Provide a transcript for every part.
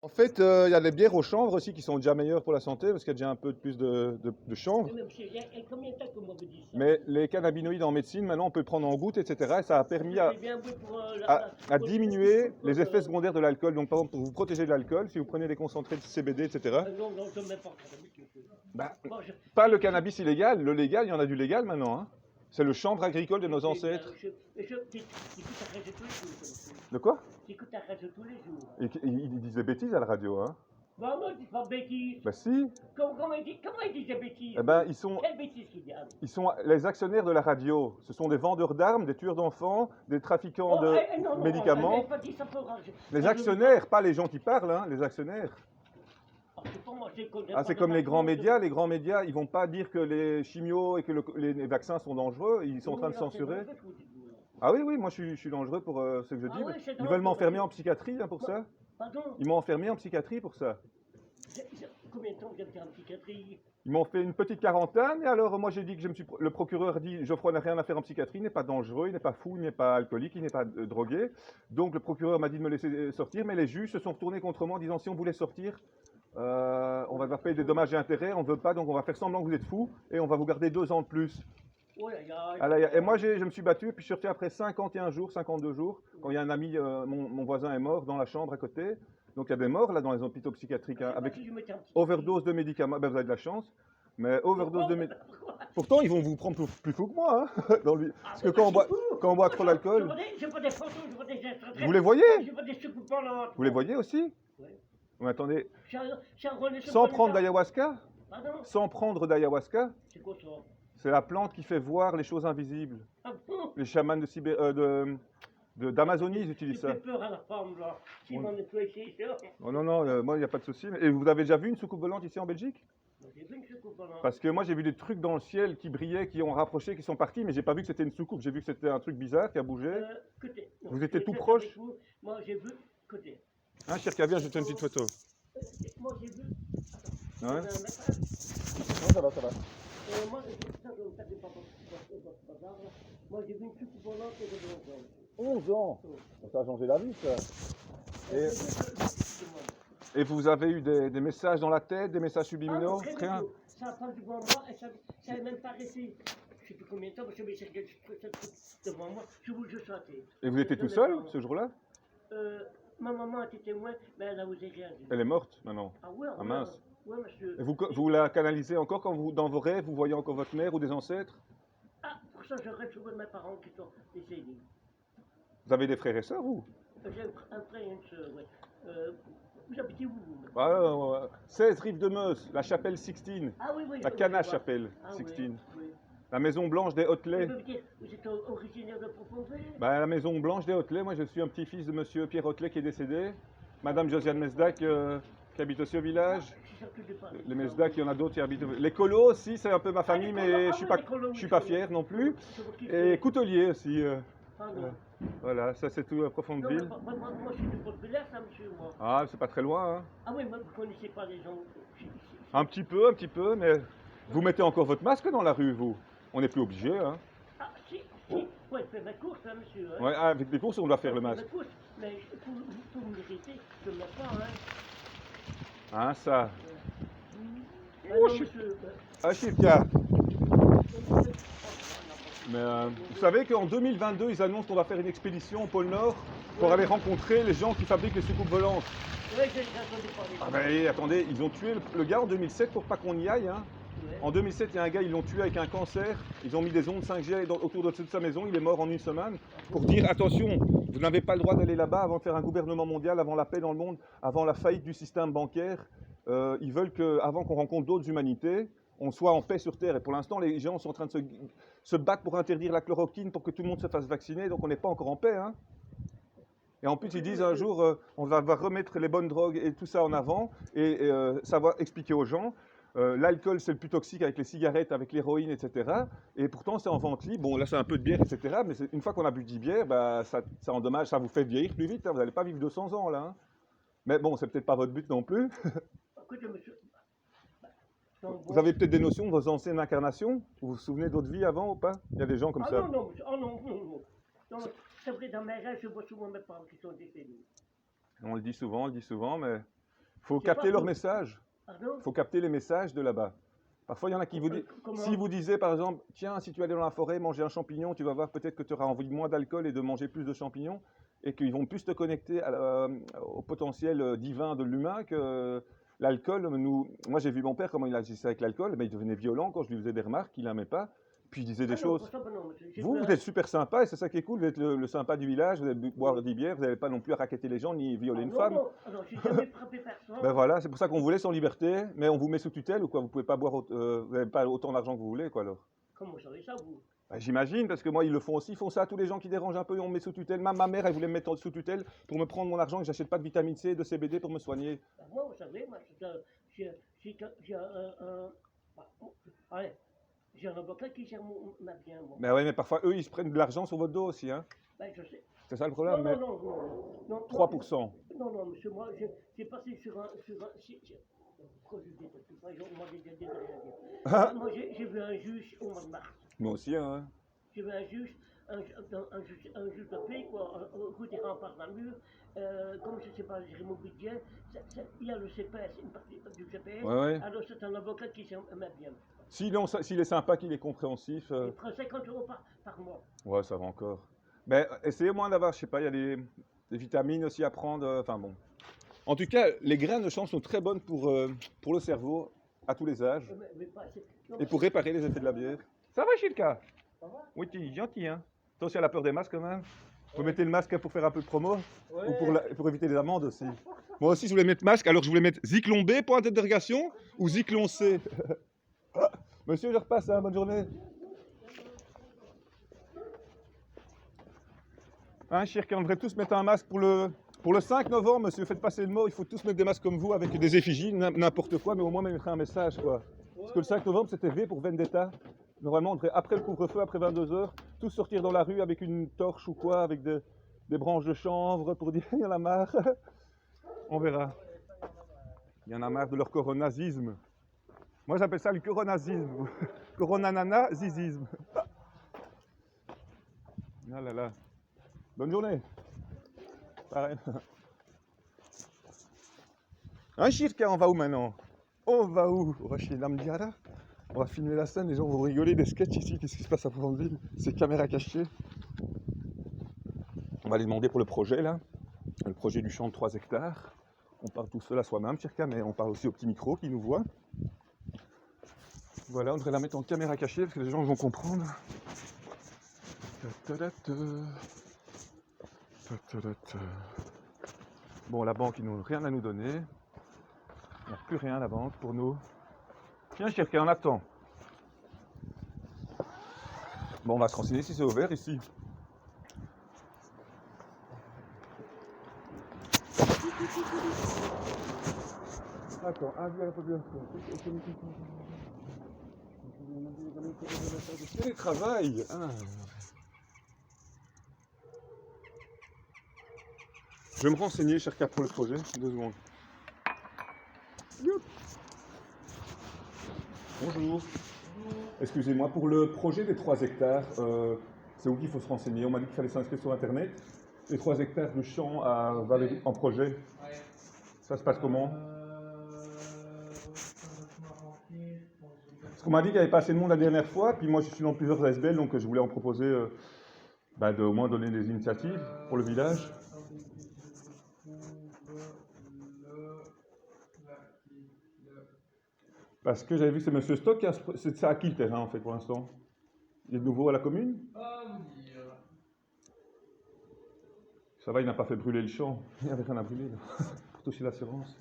En fait, il y a les bières au chanvre aussi qui sont déjà meilleures pour la santé parce qu'il y a déjà un peu plus de chanvre. Mais monsieur, il y a combien de temps que vous m'avez dit ça? Mais les cannabinoïdes en médecine, maintenant, on peut le prendre en gouttes, etc. Et ça a permis J'ai bien vu pour à diminuer les effets secondaires de l'alcool. Donc, par exemple, pour vous protéger de l'alcool, si vous prenez des concentrés de CBD, etc. Non, non, je ne mets pas de cannabis, monsieur. Bah, Bon, pas le cannabis illégal. Le légal, il y en a du légal maintenant, hein. C'est le chanvre agricole de nos ancêtres. T'écoutes ta radio tous les jours, monsieur. De quoi? T'écoutes ta radio tous les jours. Ils disent des bêtises à la radio, hein. Bah non, dis pas de bêtises. Bah si. Comment ils disent des bêtises? Eh ben, Quelle bêtise qu'ils disent? ils sont les actionnaires de la radio. Ce sont des vendeurs d'armes, des tueurs d'enfants, des trafiquants de médicaments. Pas dit ça pour Les actionnaires, pas les gens qui parlent, hein, les actionnaires. Ah, c'est comme les grands médias. Les grands médias, ils vont pas dire que les chimios et que les vaccins sont dangereux. Ils sont en train de censurer. Ah oui, oui, moi je suis dangereux pour ce que je dis. Ouais, ils veulent m'enfermer en psychiatrie hein, pour ça. Pardon? Ils m'ont enfermé en psychiatrie pour ça. Combien de temps vous avez été en psychiatrie? Ils m'ont fait une petite quarantaine et alors moi j'ai dit que le procureur dit Geoffroy n'a rien à faire en psychiatrie, il n'est pas dangereux, il n'est pas fou, il n'est pas alcoolique, il n'est pas drogué. Donc le procureur m'a dit de me laisser sortir, mais les juges se sont retournés contre moi en disant si on voulait sortir, on va devoir payer des dommages et intérêts, on ne veut pas, donc on va faire semblant que vous êtes fou et on va vous garder 2 ans de plus. Et moi je me suis battu et puis je suis sorti après 51 jours, 52 jours, quand il y a un ami, mon voisin est mort dans la chambre à côté. Donc il y a des morts là dans les hôpitaux psychiatriques hein, avec overdose de médicaments. Ben, vous avez de la chance, mais overdose de médicaments. Pourtant ils vont vous prendre plus fou que moi. Hein, parce que quand on boit trop d'alcool. Je vois des photos, je vois des extraits. Vous les voyez? Je vois des soucoupes volantes. Vous les voyez aussi? Oui. Mais attendez. Sans prendre d'ayahuasca? Pardon? Sans prendre d'ayahuasca? C'est quoi ça? C'est la plante qui fait voir les choses invisibles. Ah bon? Les chamans d'Amazonie, ils utilisent ça. Tu fais peur à la femme, là. Si m'en est pas ici, ça. Oh non, non, moi, il n'y a pas de souci. Et vous avez déjà vu une soucoupe volante ici en Belgique? J'ai vu une soucoupe volante. Parce que moi, j'ai vu des trucs dans le ciel qui brillaient, qui ont rapproché, qui sont partis, mais j'ai pas vu que c'était une soucoupe. J'ai vu que c'était un truc bizarre qui a bougé. Vous étiez tout proche? Moi, j'ai vu. Écoutez. Hein, Cherka, viens, je te fais une petite photo. Moi, j'ai vu. Attends. Ouais. Non, ça va, ça va. Moi, j'ai vu une soucoupe volante et de 11 ans. Ça a changé la vie, ça. Et vous avez eu des messages dans la tête, des messages subliminaux? Rien. Ça a pas devant moi et ça n'a même pas resté. Je ne sais plus combien de temps, parce que j'ai regardé devant moi, je vous jure sur la tête. Et vous étiez tout seul ce jour-là? Ma maman était témoin, mais elle a osé rien dire. Elle est morte maintenant? Ah ouais, ah mince. Ouais, monsieur. Et vous la canalisez encore quand dans vos rêves, vous voyez encore votre mère ou des ancêtres? Ah, pour ça, je rêve souvent de mes parents qui sont décédés. Vous avez des frères et sœurs, vous? J'ai un frère et une sœur, oui. Vous habitez où, vous? Ah, 16 Rives de Meuse, la chapelle Sixtine. Ah oui, oui. La Canache chapelle Sixtine. Oui, oui. La maison blanche des Hotelets. Vous êtes originaire de Profonville? La maison blanche des Hotelets, moi je suis un petit-fils de monsieur Pierre Hotelet qui est décédé. Madame Josiane Mesdac qui habite aussi au village. Les Mesdac, il y en a d'autres qui habitent. Les colos aussi, c'est un peu ma famille, mais je suis pas fier non plus. Et Coutelier aussi. Voilà, ça c'est tout à Profonville. Moi je suis de Port-Villers, ça, monsieur, moi. Ah, c'est pas très loin, hein. Ah oui, mais vous connaissez pas les gens. Un petit peu, mais vous mettez encore votre masque dans la rue, vous? On n'est plus obligé, hein. Ah, si. Ouais, faire mes courses, hein, monsieur. Hein. Ouais, avec des courses, on doit faire le masque. Courses, mais pour me l'irriter, je ne le mets pas, hein. Hein, ça. Oh, monsieur. Ah, Chivka. Mais vous savez qu'en 2022, ils annoncent qu'on va faire une expédition au pôle Nord pour aller rencontrer les gens qui fabriquent les soucoupes volantes. Oui, j'ai entendu parler. Ah ben attendez, ils ont tué le gars en 2007 pour pas qu'on y aille. Hein. Ouais. En 2007, il y a un gars, ils l'ont tué avec un cancer. Ils ont mis des ondes 5G autour de sa maison. Il est mort en une semaine. Pour dire, attention, vous n'avez pas le droit d'aller là-bas avant de faire un gouvernement mondial, avant la paix dans le monde, avant la faillite du système bancaire. Ils veulent qu'avant qu'on rencontre d'autres humanités, on soit en paix sur Terre. Et pour l'instant, les gens sont en train de se battre pour interdire la chloroquine, pour que tout le monde se fasse vacciner. Donc on n'est pas encore en paix. Hein. Et en plus, ils disent un jour, on va remettre les bonnes drogues et tout ça en avant, et ça va expliquer aux gens. L'alcool, c'est le plus toxique avec les cigarettes, avec l'héroïne, etc. Et pourtant, c'est en vente libre. Bon, là, c'est un peu de bière, etc. Mais une fois qu'on a bu 10 bières, bah, ça endommage, ça vous fait vieillir plus vite. Hein. Vous n'allez pas vivre 200 ans, là. Hein. Mais bon, c'est peut-être pas votre but non plus. Vous avez peut-être des notions de vos anciennes incarnations? Vous vous souvenez d'autres vies avant ou pas? Il y a des gens comme ça. Non, c'est vrai, dans mes rêves, je vois souvent mes parents qui sont décédés. On le dit souvent, mais Faut Je sais capter pas, leurs messages. Pardon? Il faut capter les messages de là-bas. Parfois, il y en a qui vous disent, Comment? si vous disiez par exemple, tiens, si tu allais dans la forêt manger un champignon, tu vas voir peut-être que tu auras envie de moins d'alcool et de manger plus de champignons, et qu'ils vont plus te connecter au potentiel divin de l'humain que l'alcool. Moi, j'ai vu mon père comment il agissait avec l'alcool, mais il devenait violent quand je lui faisais des remarques qu'il n'aimait pas, puis il disait des Ah non, choses. pour ça, non, monsieur. Vous êtes super sympa et c'est ça qui est cool, vous êtes le sympa du village, vous allez boire des bières, vous n'allez pas non plus à raqueter les gens ni violer une non, femme. non, alors j'ai jamais frappé personne. Ben voilà, c'est pour ça qu'on vous laisse en liberté, mais on vous met sous tutelle ou quoi, vous pouvez pas boire, vous n'avez pas autant d'argent que vous voulez quoi alors. Comment vous savez ça, vous? Ben, j'imagine, parce que moi ils le font aussi, ils font ça à tous les gens qui dérangent un peu, on me met sous tutelle. Même ma mère elle voulait me mettre sous tutelle pour me prendre mon argent et que j'achète pas de vitamine C et de CBD pour me soigner. Ben, moi, vous savez, moi, j'ai allez, j'ai un avocat qui gère ma bien, moi. Ben ouais, mais parfois eux ils se prennent de l'argent sur votre dos aussi, hein. Ben, je sais. C'est ça le Non, problème, non, mais non, non, non. 3%. Non, non, monsieur, moi, j'ai passé sur un. Pourquoi je dis ça? C'est pas, moi, j'ai déjà dit de rien dire. Ah, Moi, j'ai vu un juge au mois de mars. moi aussi, hein. J'ai vu un juge de paix, quoi, au coup des remparts d'Amur. Comme je ne sais pas gérer mon budget, il y a le CPS, une partie du CPS. Ouais, ouais. Alors, c'est un avocat qui s'aime bien. S'il est sympa, qu'il est compréhensif, Il prend 50 euros par mois. ouais, ça va encore. Mais essayez au moins d'avoir, je sais pas, il y a des vitamines aussi à prendre, enfin bon. En tout cas, les graines de chanvre sont très bonnes pour le cerveau, à tous les âges, Mais pas assez. Non, et pour réparer les effets de la bière. Ça va, Chilka? ça va? Oui, tu es gentil, hein. Toi aussi, à la peur des masques, quand même. Vous mettez le masque pour faire un peu de promo, ou pour éviter les amendes aussi. Moi aussi, je voulais mettre masque, alors je voulais mettre Zyklon B, point d'interrogation, ou Zyklon C. Monsieur, je repasse, hein, bonne journée. Hein, Chirka, on devrait tous mettre un masque pour le 5 novembre, monsieur, faites passer le mot, il faut tous mettre des masques comme vous, avec des effigies, n'importe quoi, mais au moins mettre un message, quoi. Parce que le 5 novembre, c'était V pour Vendetta. Normalement, on devrait, après le couvre-feu, après 22h, tous sortir dans la rue avec une torche ou quoi, avec des branches de chanvre pour dire il y en a marre. On verra. Il y en a marre de leur coronazisme. Moi, j'appelle ça le coronazisme. Coronanana-zizisme. Ah là là. Bonne journée. Pareil. Hein, Chirka, on va où maintenant? On va où? On va chez Namdiara. On va filmer la scène, les gens vont rigoler des sketchs ici. Qu'est-ce qui se passe à Fondville? C'est caméra cachée. On va aller demander pour le projet là. Le projet du champ de 3 hectares. On parle tout seul à soi-même, Chirka, mais on parle aussi au petit micro qui nous voit. Voilà, on devrait la mettre en caméra cachée parce que les gens vont comprendre. Bon, la banque, ils n'ont rien à nous donner. Il n'y a plus rien, la banque, pour nous. Tiens, Chirka, on attend. Bon, on va se renseigner si c'est ouvert ici. Attends, avis à la population. Télétravail. Ah. Je vais me renseigner, Chirka, pour le projet. 2 secondes. Youp. Bonjour. Excusez-moi, pour le projet des 3 hectares, c'est où qu'il faut se renseigner? On m'a dit qu'il fallait s'inscrire sur Internet. Les 3 hectares de champ à Valérie en projet. Ça se passe comment? Parce qu'on m'a dit qu'il n'y avait pas assez de monde la dernière fois, puis moi je suis dans plusieurs ASBL, donc je voulais en proposer de au moins donner des initiatives pour le village. Parce que j'avais vu que c'est Monsieur Stock, c'est ça à qui le terrain en fait pour l'instant? Il est de nouveau à la commune? Ça va, il n'a pas fait brûler le champ. Il n'y avait rien à brûler là, pour toucher l'assurance.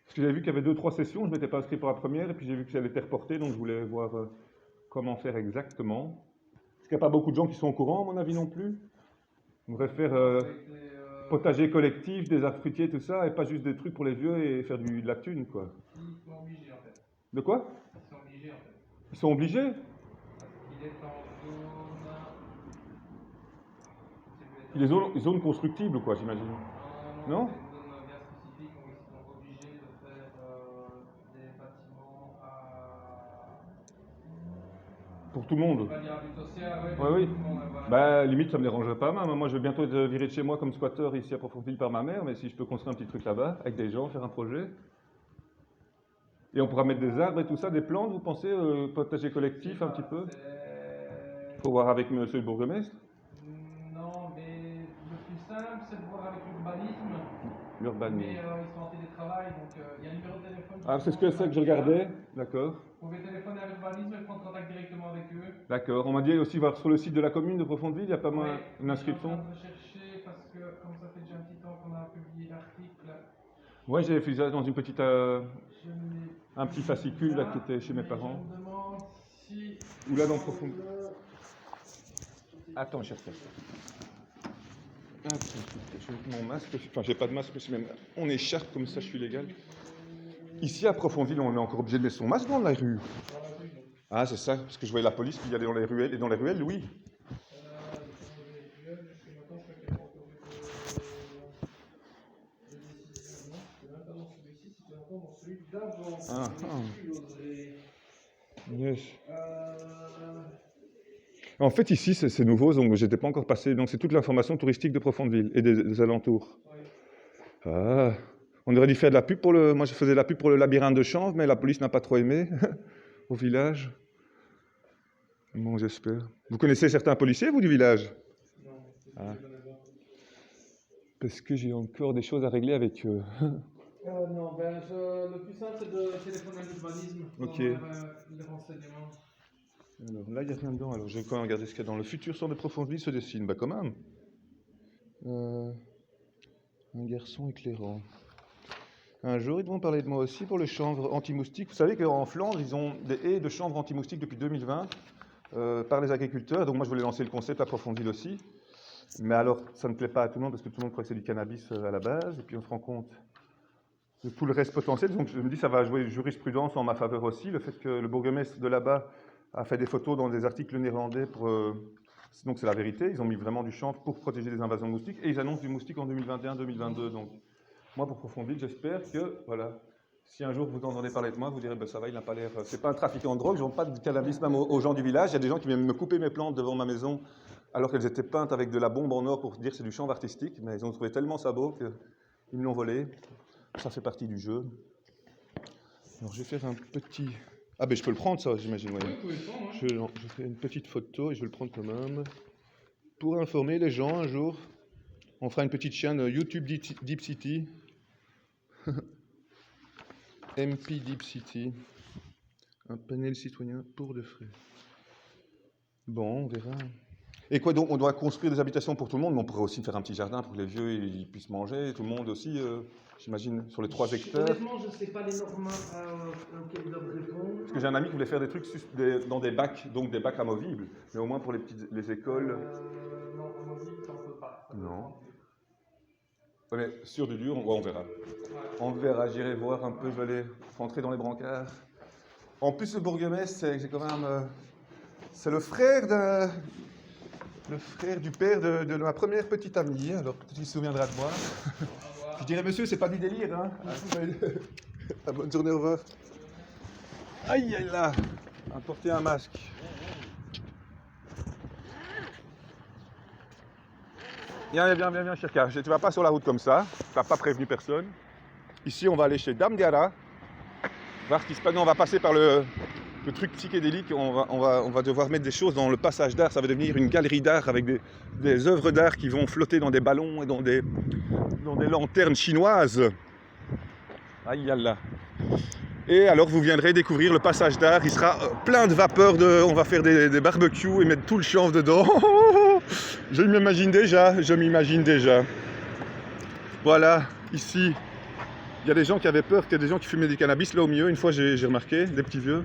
Parce que j'avais vu qu'il y avait 2-3 sessions, je ne m'étais pas inscrit pour la première, et puis j'ai vu que ça allait être reporté, donc je voulais voir comment faire exactement. Parce qu'il n'y a pas beaucoup de gens qui sont au courant, à mon avis non plus. On devrait faire potager collectif, des arbres fruitiers, tout ça, et pas juste des trucs pour les vieux et faire de la thune, quoi. Ils sont obligés en fait. De quoi? Ils sont obligés en fait. Ils sont obligés? Parce qu'il est en zone. Il est zone constructible, quoi, j'imagine. Non? C'est une zone bien spécifique où ils sont obligés de faire des bâtiments pour tout le monde. pas dire but social, ouais, Ouais, oui. tout le monde, voilà. Bah, limite, ça me dérangerait pas même. Moi, je vais bientôt être viré de chez moi comme squatter ici à Profonville par ma mère, mais si je peux construire un petit truc là-bas, avec des gens, faire un projet. Et on pourra mettre des arbres et tout ça, des plantes, vous pensez, potager collectif un petit peu? Faut voir avec monsieur le bourgmestre. Non, mais le plus simple, c'est de voir avec l'urbanisme. Mais L'urbanisme. ils sont en télétravail, donc il y a un numéro de téléphone. Ah, c'est ce que c'est que je regardais. D'accord. Vous pouvez téléphoner à l'urbanisme et prendre contact directement avec eux. D'accord. On m'a dit aussi voir sur le site de la commune de Profonville, il y a pas mal Ouais, une inscription. Je suis en train de chercher parce que, comme ça fait déjà un petit temps qu'on a publié l'article, Ouais, j'ai fait ça dans une petite, je n'ai un petit fascicule là qui était chez mes mais parents. Je me demande si. Ou là dans Profonville. Attends, cher frère. Attends, je vais mettre mon masque. Enfin, j'ai pas de masque, mais c'est même on écharpe comme ça, je suis légal. Ici à Profonville, on est encore obligé de mettre son masque dans la rue. Ah, c'est ça, parce que je voyais la police qui allait dans les ruelles, et dans les ruelles, oui. Ah, yes. En fait, ici, c'est nouveau, donc j'étais pas encore passé. Donc, c'est toute l'information touristique de Profonville et des alentours. Ah, on aurait dû faire de la pub pour le. Moi, je faisais de la pub pour le labyrinthe de chanvre, mais la police n'a pas trop aimé au village. Bon, j'espère. Vous connaissez certains policiers, vous, du village? Ah. Parce que j'ai encore des choses à régler avec eux. Non, le plus simple, c'est de téléphoner à l'urbanisme pour Ok. avoir les renseignements. Alors là, il n'y a rien dedans. Alors, je vais quand même regarder ce qu'il y a dans le futur centre de Profonville se dessine. Bah, quand même. Un garçon éclairant. Un jour, ils vont parler de moi aussi pour le chanvre anti-moustique. Vous savez qu'en Flandre, ils ont des haies de chanvre anti-moustique depuis 2020 par les agriculteurs. Donc moi, je voulais lancer le concept à Profonville aussi. Mais alors, ça ne plaît pas à tout le monde parce que tout le monde croit que c'est du cannabis à la base. Et puis, on se rend compte de tout le reste potentiel. Donc je me dis, ça va jouer jurisprudence en ma faveur aussi. Le fait que le bourgmestre de là-bas a fait des photos dans des articles néerlandais pour... donc c'est la vérité, ils ont mis vraiment du chanvre pour protéger des invasions de moustiques et ils annoncent du moustique en 2021-2022. Donc moi pour Profonville, j'espère que, voilà, si un jour vous entendez parler de moi, vous direz, ben ça va, il n'a pas l'air... C'est pas un trafiquant de drogue, je ne vends pas de cannabis même aux gens du village. Il y a des gens qui viennent me couper mes plantes devant ma maison alors qu'elles étaient peintes avec de la bombe en or pour dire que c'est du chanvre artistique, mais ils ont trouvé tellement ça beau qu'ils me l'ont volé. Ça fait partie du jeu. Alors je vais faire un petit... Ah ben je peux le prendre ça, j'imagine. Ouais. Oui, vous pouvez le prendre, hein. Je fais une petite photo et je vais le prendre quand même. Pour informer les gens un jour, on fera une petite chaîne YouTube Deep City. MP Deep City. Un panel citoyen pour de frais. Bon, on verra. Et quoi donc, on doit construire des habitations pour tout le monde, mais on pourrait aussi faire un petit jardin pour que les vieux ils puissent manger, tout le monde aussi, j'imagine, sur les 3 hectares. Honnêtement, je ne sais pas les normes auxquelles ils doivent répondre. Parce que j'ai un ami qui voulait faire des trucs dans des bacs, donc des bacs amovibles, mais au moins pour les écoles. Non, à mon avis, ça ne peut pas. Non. Ouais, mais sur du dur, on verra. Ouais. On verra, j'irai voir un peu, je vais aller rentrer dans les brancards. En plus, le bourgmestre, c'est quand même... c'est le frère du père de ma première petite amie, alors peut-être qu'il se souviendra de moi. Je dirais, monsieur, c'est pas du délire, hein. Bonne journée, au revoir. Aïe, aïe, là, apporter un masque. Viens, Chirka, tu vas pas sur la route comme ça, tu n'as pas prévenu personne. Ici, on va aller chez Dame Gara, voir ce qui se passe. Non, on va passer par le truc psychédélique, on va devoir mettre des choses dans le passage d'art, ça va devenir une galerie d'art avec des œuvres d'art qui vont flotter dans des ballons et dans des lanternes chinoises. Aïe, là. Et alors vous viendrez découvrir le passage d'art, il sera plein de vapeur, on va faire des barbecues et mettre tout le chanvre dedans. Je m'imagine déjà. Voilà, ici, il y a des gens qui avaient peur, qu'il y a des gens qui fumaient du cannabis. Là au milieu, une fois j'ai remarqué, des petits vieux,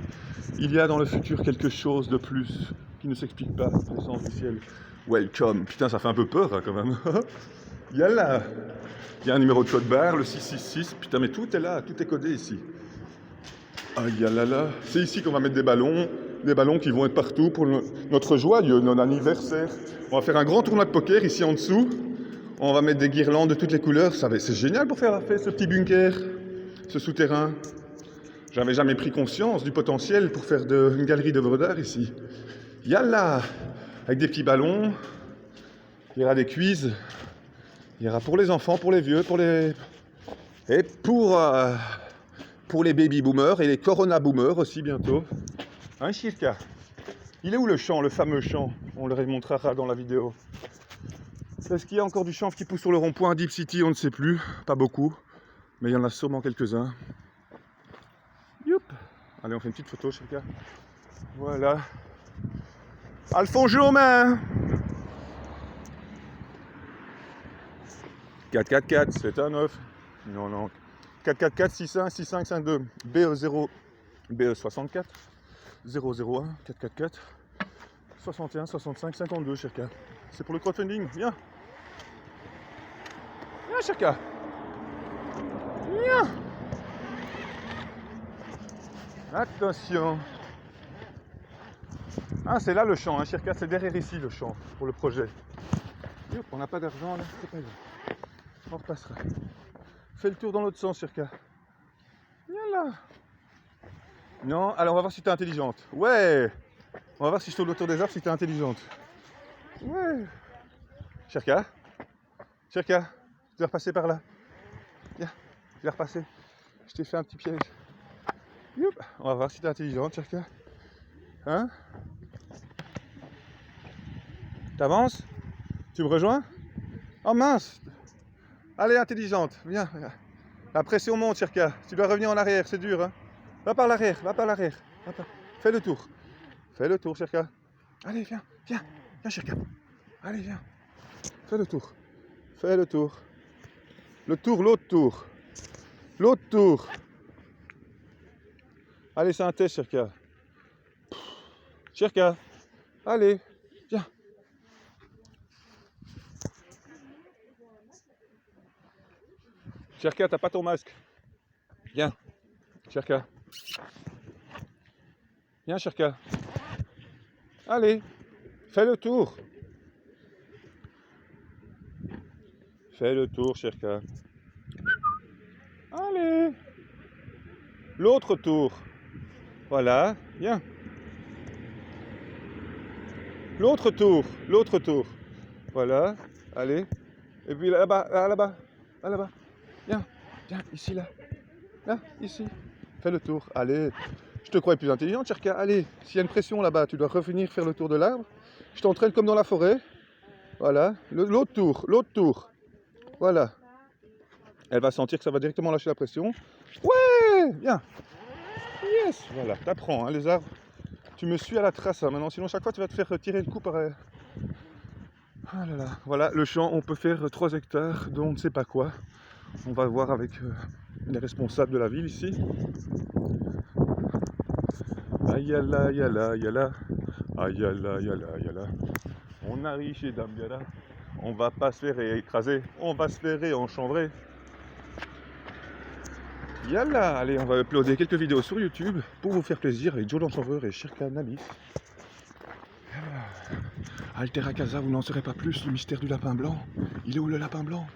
il y a dans le futur quelque chose de plus qui ne s'explique pas, le sens du ciel. Welcome, putain ça fait un peu peur hein, quand même. Il y a là, il y a un numéro de code barre, le 666, putain mais tout est là, tout est codé ici. Aïe là, c'est ici qu'on va mettre des ballons qui vont être partout pour notre joyeux, notre anniversaire. On va faire un grand tournoi de poker ici en dessous. On va mettre des guirlandes de toutes les couleurs. C'est génial pour faire ce petit bunker, ce souterrain. J'avais jamais pris conscience du potentiel pour faire une galerie d'œuvres d'art ici. Yalla! Avec des petits ballons. Il y aura des quiz. Il y aura pour les enfants, pour les vieux, et pour les baby boomers et les corona boomers aussi bientôt. Hein, Shirka? Il est où le champ, le fameux champ? On le montrera dans la vidéo. Est-ce qu'il y a encore du chanvre qui pousse sur le rond-point Deep City? On ne sait plus. Pas beaucoup. Mais il y en a sûrement quelques-uns. Youp! Allez, on fait une petite photo, Shirka. Voilà. Alphonse Jomain! 444, 719. Non. 444 65 6552. BE0, BE64. 001 444 61 65 52, Shirka. C'est pour le crowdfunding. Viens. Viens, Shirka. Viens. Attention. Ah, c'est là le champ, hein, Shirka. C'est derrière ici le champ pour le projet. Youp, on n'a pas d'argent là. C'est pas grave. On repassera. Fais le tour dans l'autre sens, Shirka. Viens là. Non, alors on va voir si t'es intelligente. Ouais. On va voir si je tourne autour des arbres si t'es intelligente. Ouais. Shirka. Shirka. Tu dois repasser par là. Viens. Tu dois repasser. Je t'ai fait un petit piège. Youp. On va voir si t'es intelligente, Shirka. Hein? T'avances? Tu me rejoins? Oh mince. Allez, intelligente. Viens. La pression monte, Shirka. Tu dois revenir en arrière, c'est dur, hein? Va par l'arrière, va par l'arrière. Fais le tour. Fais le tour, Shirka. Allez, viens. Viens, Shirka. Allez, viens. Fais le tour. Fais le tour. Le tour, l'autre tour. L'autre tour. Allez, c'est un test, Shirka. Shirka. Allez, viens. Shirka, t'as pas ton masque. Viens. Shirka. Viens, Shirka. Allez, fais le tour. Fais le tour, Shirka. Allez. L'autre tour. Voilà, viens. L'autre tour, l'autre tour. Voilà, allez. Et puis là-bas, là-bas, là-bas. Viens, ici, là. Là, ici. Fais le tour. Allez. Je te croyais plus intelligente, Shirka. Allez, s'il y a une pression là-bas, tu dois revenir faire le tour de l'arbre. Je t'entraîne comme dans la forêt. Voilà. L'autre tour, l'autre tour. Voilà. Elle va sentir que ça va directement lâcher la pression. Ouais, bien. Yes. Voilà, t'apprends, hein, les arbres. Tu me suis à la trace, hein, maintenant. Sinon, chaque fois, tu vas te faire retirer le coup par... Ah là là. Voilà, le champ, on peut faire 3 hectares, dont on ne sait pas quoi. On va voir avec les responsables de la ville ici. Ayala, yala, yala. Ayala, yala, yala. On arrive chez Dambiara. On va pas se faire écraser. On va se faire enchambrer. Yalla. Allez, on va uploader quelques vidéos sur YouTube pour vous faire plaisir avec Joe l'Enchanvreur et Shirka Nalis. Altera Casa, vous n'en saurez pas plus, le mystère du lapin blanc. Il est où le lapin blanc?